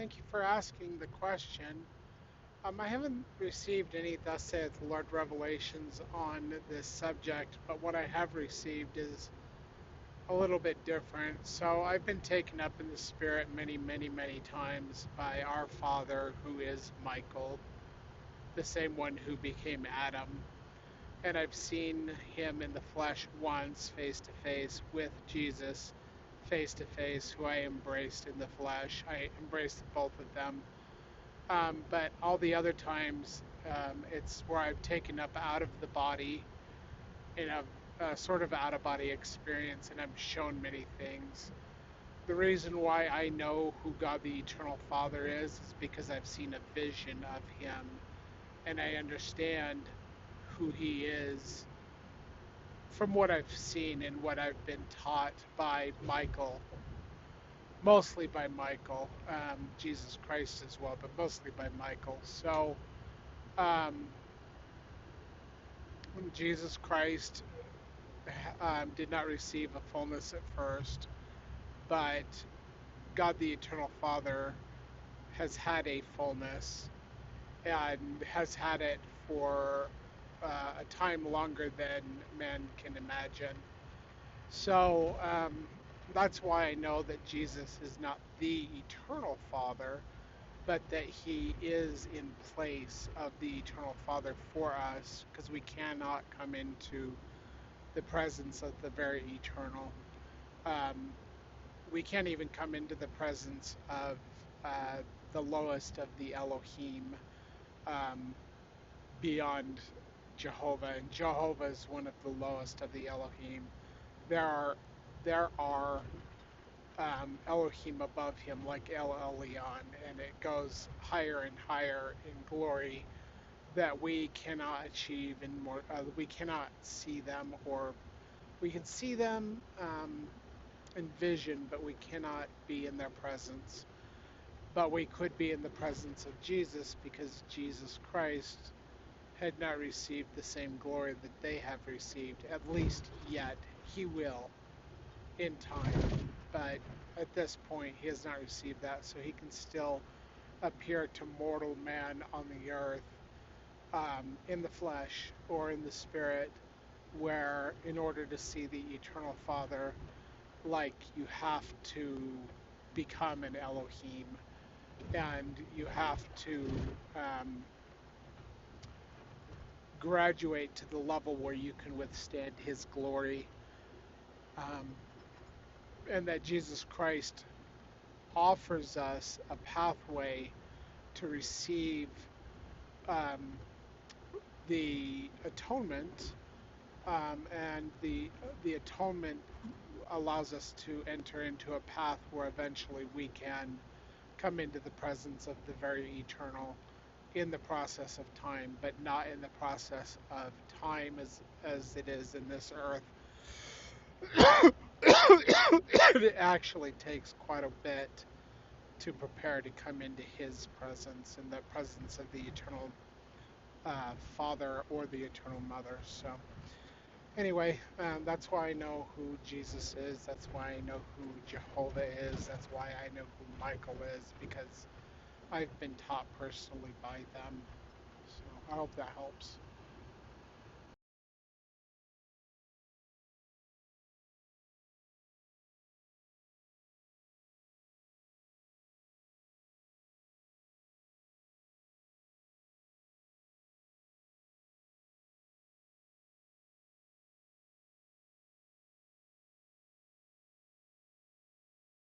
Thank you for asking the question. I haven't received any Thus saith the Lord revelations on this subject, but what I have received is a little bit different. So I've been taken up in the Spirit many, many, many times by our Father, who is Michael, the same one who became Adam. And I've seen him in the flesh once, face to face, with Jesus, face to face, who I embraced in the flesh. I embraced both of them. But all the other times, it's where I've taken up out of the body in a sort of out of body experience, and I'm shown many things. The reason why I know who God the Eternal Father is because I've seen a vision of Him, and I understand who He is from what I've seen and what I've been taught by Michael, mostly by Michael, Jesus Christ as well, but mostly by Michael. So, um, Jesus Christ did not receive a fullness at first, but God the Eternal Father has had a fullness and has had it for a time longer than man can imagine. So that's why I know that Jesus is not the eternal Father, but that he is in place of the eternal Father for us, because we cannot come into the presence of the very eternal. Um, we can't even come into the presence of the lowest of the Elohim, um, beyond Jehovah, and Jehovah is one of the lowest of the Elohim. There are Elohim above him, like El Elyon, and it goes higher and higher in glory that we cannot achieve, and more. We cannot see them, or we can see them in vision, but we cannot be in their presence. But we could be in the presence of Jesus, because Jesus Christ had not received the same glory that they have received, at least yet. He will in time, but at this point he has not received that, so he can still appear to mortal man on the earth, in the flesh or in the spirit, where in order to see the eternal Father, like, you have to become an Elohim, and you have to graduate to the level where you can withstand his glory, um, and that Jesus Christ offers us a pathway to receive um, the atonement, and the atonement allows us to enter into a path where eventually we can come into the presence of the very eternal in the process of time, but not in the process of time as it is in this earth. It actually takes quite a bit to prepare to come into his presence, in the presence of the eternal Father or the eternal Mother. So anyway, that's why I know who Jesus is. That's why I know who Jehovah is. That's why I know who Michael is, because I've been taught personally by them. So I hope that helps.